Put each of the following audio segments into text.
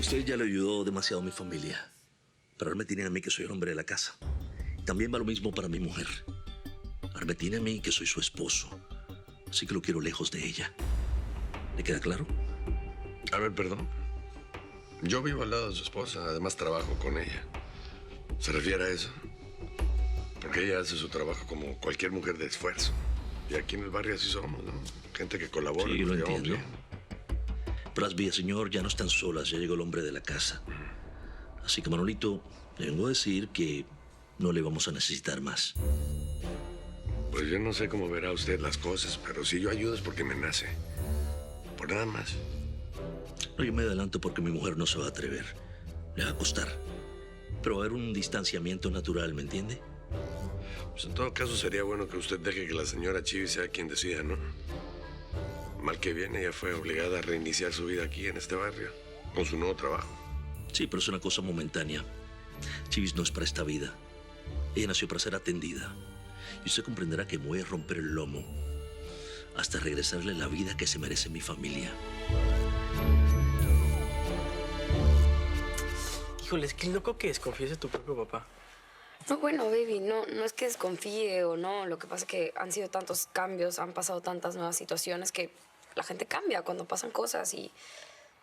Usted ya le ayudó demasiado a mi familia, pero ahora me tienen a mí que soy el hombre de la casa. También va lo mismo para mi mujer. Ahora me tiene a mí que soy su esposo, así que lo quiero lejos de ella. ¿Le queda claro? A ver, perdón. Yo vivo al lado de su esposa, además trabajo con ella. ¿Se refiere a eso? Porque ella hace su trabajo como cualquier mujer de esfuerzo. Y aquí en el barrio así somos, ¿no? Gente que colabora. Sí, lo nos llevamos entiendo. bien. Pero las Villaseñor ya no están solas, ya llegó el hombre de la casa. Así que, Manolito, le vengo a decir que no le vamos a necesitar más. Pues yo no sé cómo verá usted las cosas, pero si yo ayudo es porque me nace. Por nada más. No, yo me adelanto porque mi mujer no se va a atrever. Le va a costar. Pero va a haber un distanciamiento natural, ¿me entiende? Pues en todo caso sería bueno que usted deje que la señora Chivi sea quien decida, ¿no? Mal que bien, ella fue obligada a reiniciar su vida aquí en este barrio, con su nuevo trabajo. Sí, pero es una cosa momentánea. Chivis no es para esta vida. Ella nació para ser atendida. Y usted comprenderá que me voy a romper el lomo hasta regresarle la vida que se merece mi familia. Híjole, es que loco que desconfíes de tu propio papá. No, bueno, baby, no es que desconfíe o no. Lo que pasa es que han sido tantos cambios, han pasado tantas nuevas situaciones que la gente cambia cuando pasan cosas y...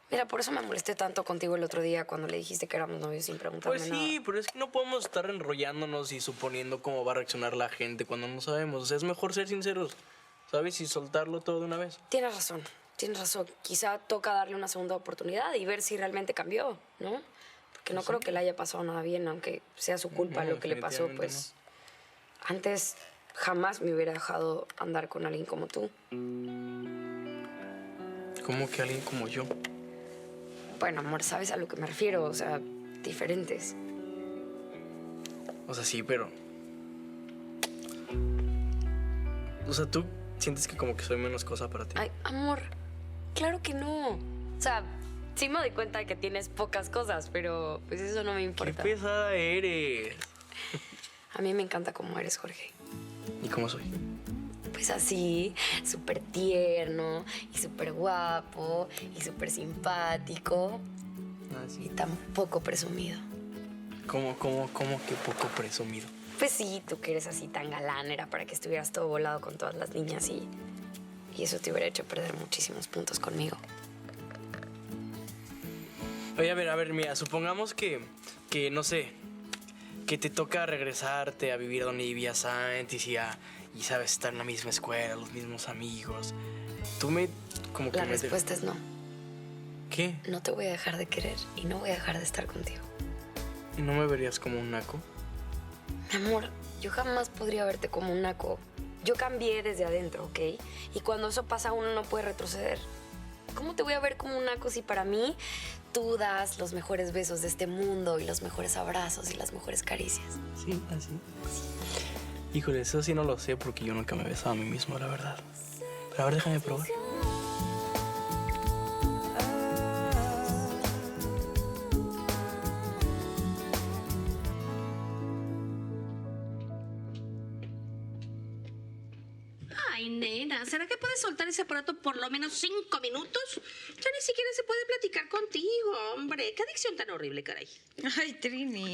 Mira, por eso me molesté tanto contigo el otro día cuando le dijiste que éramos novios sin preguntarme Pues nada. sí, pero es que no podemos estar enrollándonos y suponiendo cómo va a reaccionar la gente cuando no sabemos. O sea, es mejor ser sinceros, ¿sabes? Y soltarlo todo de una vez. Tienes razón. Quizá toca darle una segunda oportunidad y ver si realmente cambió, ¿no? Porque no creo que le haya pasado nada bien, aunque sea su culpa No, lo que le pasó, definitivamente pues... Antes jamás me hubiera dejado andar con alguien como tú. ¿Cómo que alguien como yo? Bueno, amor, ¿sabes a lo que me refiero? O sea, diferentes. O sea, sí, pero... O sea, ¿tú sientes que como que soy menos cosa para ti? Ay, amor, claro que no. O sea, sí me doy cuenta de que tienes pocas cosas, pero pues eso no me ¡Qué importa. pesada eres! A mí me encanta cómo eres, Jorge. ¿Y cómo soy? Pues así, súper tierno y súper guapo y súper simpático Ah, y sí. tan poco presumido. ¿Cómo que poco presumido? Pues sí, tú que eres así tan galán, era para que estuvieras todo volado con todas las niñas y eso te hubiera hecho perder muchísimos puntos conmigo. Oye, a ver, mira, supongamos que no sé, que te toca regresarte a vivir donde vivías antes y sabes, estar en la misma escuela, los mismos amigos. Tú me... como que La me... respuesta es no. ¿Qué? No te voy a dejar de querer y no voy a dejar de estar contigo. ¿Y no me verías como un naco? Mi amor, yo jamás podría verte como un naco. Yo cambié desde adentro, ¿ok? Y cuando eso pasa uno no puede retroceder. ¿Cómo te voy a ver como un naco si para mí tú das los mejores besos de este mundo y los mejores abrazos y las mejores caricias? Sí, así. Híjole, eso sí no lo sé porque yo nunca me he besado a mí mismo, la verdad. Pero a ver, déjame probar. Ay, nena, ¿será que puedes soltar ese aparato por lo menos 5 minutos? Ya ni siquiera se puede platicar contigo, hombre. Qué adicción tan horrible, caray. Ay, Trini,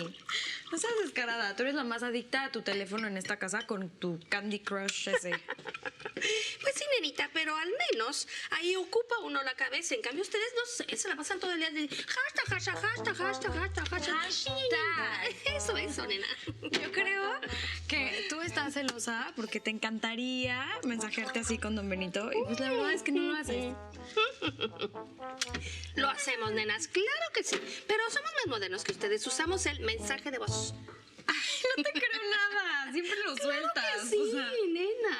no seas descarada. Tú eres la más adicta a tu teléfono en esta casa con tu Candy Crush ese. Pues sí, nenita, pero al menos ahí ocupa uno la cabeza. En cambio, ustedes no sé, se la pasan todo el día de hashtag. Eso, nena. Yo creo que tú estás celosa porque te encantaría mensajearte así con Don Benito y pues la verdad es que no lo haces. Lo hacemos, nenas, claro que sí. Pero somos más modernos que ustedes. Usamos el mensaje de voz. No te creo nada, siempre lo sueltas. Sí, o sea, nena.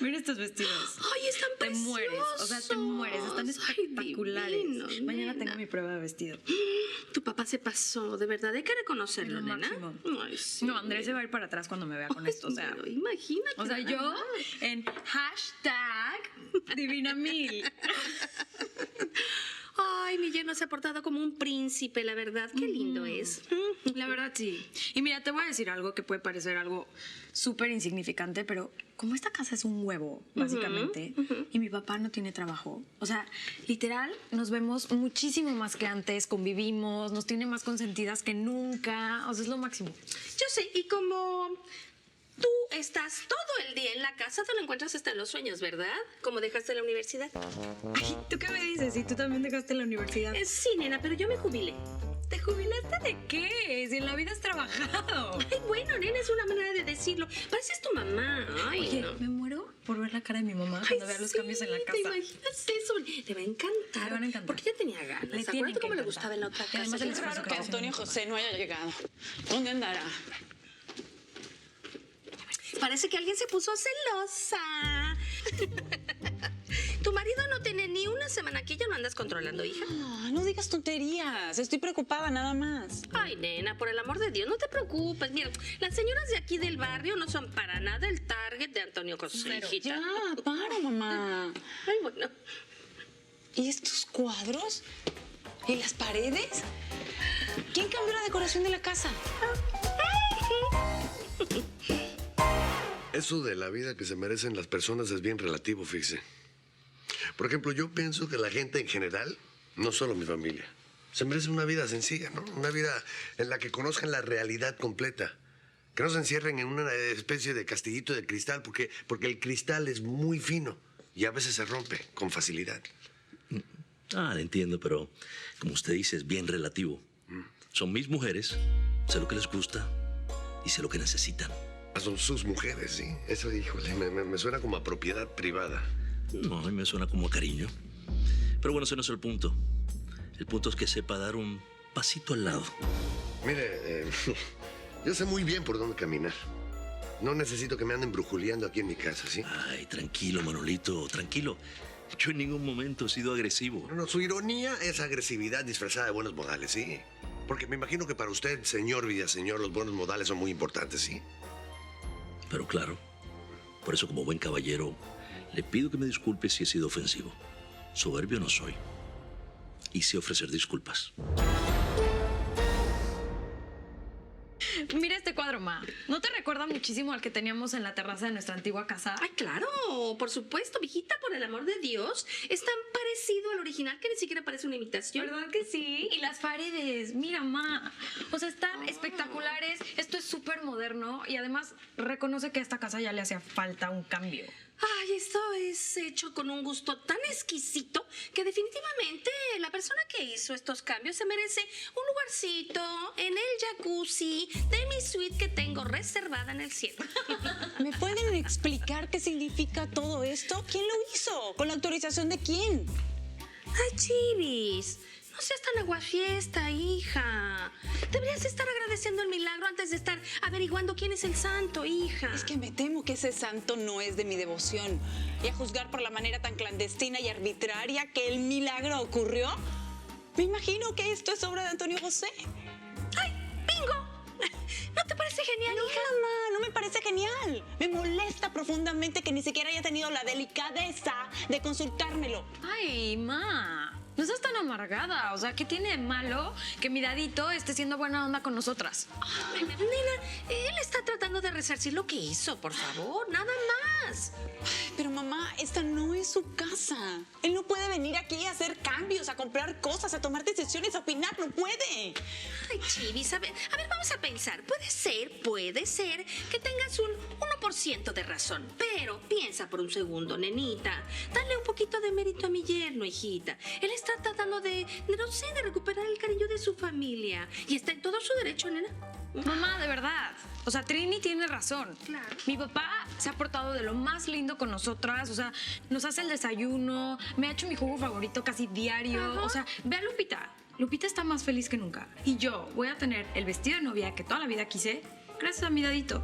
mira estos vestidos. Ay, están Te preciosos. mueres, o sea, te mueres, están espectaculares. Ay, divinos, Mañana nena. tengo mi prueba de vestido. Tu papá se pasó, de verdad, hay que reconocerlo, Lo nena. máximo. Ay, sí. No, Andrés se va a ir para atrás cuando me vea con esto, o sea. Pero imagínate. O sea, nada yo más. en hashtag Divina Mil. Ay, Ay, mi yerno se ha portado como un príncipe, la verdad. Qué lindo es. La verdad, sí. Y mira, te voy a decir algo que puede parecer algo súper insignificante, pero como esta casa es un huevo, básicamente, y mi papá no tiene trabajo, o sea, literal, nos vemos muchísimo más que antes, convivimos, nos tiene más consentidas que nunca, o sea, es lo máximo. Yo sé, y como tú estás todo el día en la casa, te lo encuentras hasta en los sueños, ¿verdad? Como dejaste la universidad. Ay, ¿tú qué me dices? ¿Y tú también dejaste la universidad? Sí, nena, pero yo me jubilé. ¿Te jubilaste de qué? Si en la vida has trabajado. Ay, bueno, nena, es una manera de decirlo. Pareces tu mamá. Ay, Oye, no. me muero por ver la cara de mi mamá Ay, cuando vea los cambios en la ¿te casa. imaginas eso? Le va a encantar. Le van a encantar. Porque ella tenía ganas. Le tienen Acuérdate que cómo le encantar. gustaba en la otra Y casa. además Qué el esfuerzo raro que que hace Antonio mi mamá. José no haya llegado. ¿Dónde andará? Parece que alguien se puso celosa. Tu marido no tiene ni una semana aquí, ya lo andas controlando, hija. Ah, no digas tonterías. Estoy preocupada nada más. Ay, nena, por el amor de Dios, no te preocupes. Mira, las señoras de aquí del barrio no son para nada el target de Antonio José, hijita. Ya, para, mamá. Ay, bueno. ¿Y estos cuadros? ¿Y las paredes? ¿Quién cambió la decoración de la casa? Eso de la vida que se merecen las personas es bien relativo, fíjese. Por ejemplo, yo pienso que la gente en general, no solo mi familia, se merece una vida sencilla, ¿no? Una vida en la que conozcan la realidad completa. Que no se encierren en una especie de castillito de cristal, porque el cristal es muy fino y a veces se rompe con facilidad. Entiendo, pero como usted dice, es bien relativo. Son mis mujeres, sé lo que les gusta y sé lo que necesitan. Son sus mujeres, ¿sí? Eso, híjole, me suena como a propiedad privada. No, a mí me suena como a cariño. Pero bueno, ese no es el punto. El punto es que sepa dar un pasito al lado. Mire, yo sé muy bien por dónde caminar. No necesito que me anden brujuleando aquí en mi casa, ¿sí? Ay, tranquilo, Manolito, tranquilo. Yo en ningún momento he sido agresivo. No, su ironía es agresividad disfrazada de buenos modales, ¿sí? Porque me imagino que para usted, señor Villaseñor, los buenos modales son muy importantes, ¿sí? Pero claro, por eso como buen caballero, le pido que me disculpe si he sido ofensivo. Soberbio no soy. Y sé ofrecer disculpas. Mira este cuadro, Ma. ¿No te recuerda muchísimo al que teníamos en la terraza de nuestra antigua casa? Ay, claro, por supuesto, mijita, por el amor de Dios. Es tan parecido al original que ni siquiera parece una imitación. ¿Verdad que sí? Y las paredes, mira, Ma. O sea, están espectaculares. Esto es súper moderno y además reconoce que a esta casa ya le hacía falta un cambio. Ay, esto es hecho con un gusto tan exquisito que definitivamente la persona que hizo estos cambios se merece un lugarcito en el jacuzzi de mi suite que tengo reservada en el cielo. ¿Me pueden explicar qué significa todo esto? ¿Quién lo hizo? ¿Con la autorización de quién? Ay, Chivis, no seas tan aguafiesta, hija. Deberías estar agradeciendo el milagro antes de estar averiguando quién es el santo, hija. Es que me temo que ese santo no es de mi devoción. Y a juzgar por la manera tan clandestina y arbitraria que el milagro ocurrió, me imagino que esto es obra de Antonio José. ¡Ay, bingo! ¿No te parece genial, No, hija? mamá, no me parece genial. Me molesta profundamente que ni siquiera haya tenido la delicadeza de consultármelo. Ay, Ma. No estás tan amargada. O sea, ¿qué tiene de malo que mi dadito esté siendo buena onda con nosotras? Ay, nena, él está tratando de resarcir lo que hizo, por favor, nada más. Pero mamá, esta no es su casa. Él no puede venir aquí a hacer cambios, a comprar cosas, a tomar decisiones, a opinar. No puede. Ay, Chivis, a ver, vamos a pensar. Puede ser que tengas un 1% de razón. Pero piensa por un segundo, nenita. Dale un poquito de mérito a mi yerno, hijita. Él está tratando de recuperar el cariño de su familia. Y está en todo su derecho, nena. Mamá, de verdad. O sea, Trini tiene razón. Claro. Mi papá se ha portado de lo más lindo con nosotras. O sea, nos hace el desayuno, me ha hecho mi jugo favorito casi diario. Ajá. O sea, ve a Lupita. Lupita está más feliz que nunca. Y yo voy a tener el vestido de novia que toda la vida quise gracias a mi dadito.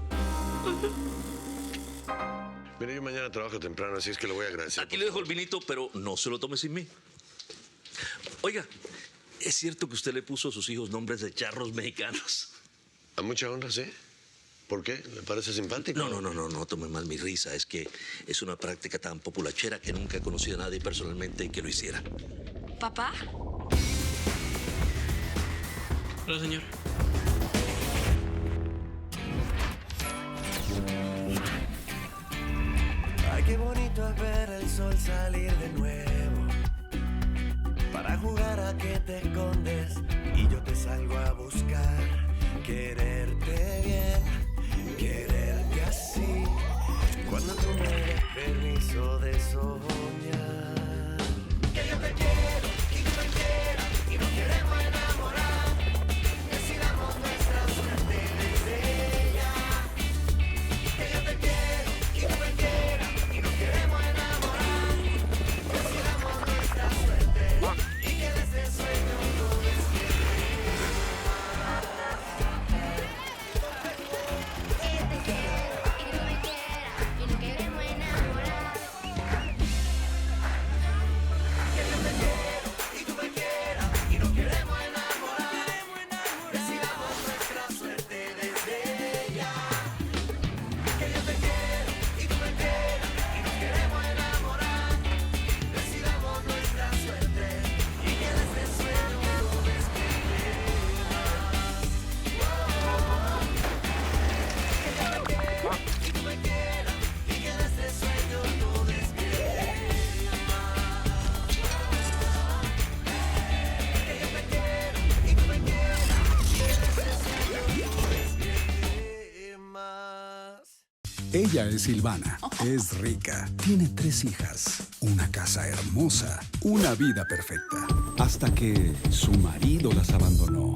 Mire, yo mañana trabajo temprano, así es que le voy a agradecer. Aquí le dejo el vinito, pero no se lo tome sin mí. Oiga, ¿es cierto que usted le puso a sus hijos nombres de charros mexicanos? A mucha honra, ¿sí? ¿Por qué? ¿Le parece simpático? No tome mal mi risa. Es que es una práctica tan populachera que nunca he conocido a nadie personalmente que lo hiciera. ¿Papá? Hola, señor. Ay, qué bonito es ver el sol salir de nuevo. Para jugar a que te escondes y yo te salgo a buscar. Quererte bien, quererte así. Cuando tú me des permiso de soñar. Que yo te quiero y tú me quieras y nos queremos enamorar. Decidamos nuestra suerte desde ya. Que yo te quiero y tú me quieras y nos queremos enamorar. Decidamos nuestra suerte y que de ese sueño no Ella es Silvana, es rica, tiene 3 hijas, una casa hermosa, una vida perfecta. Hasta que su marido las abandonó.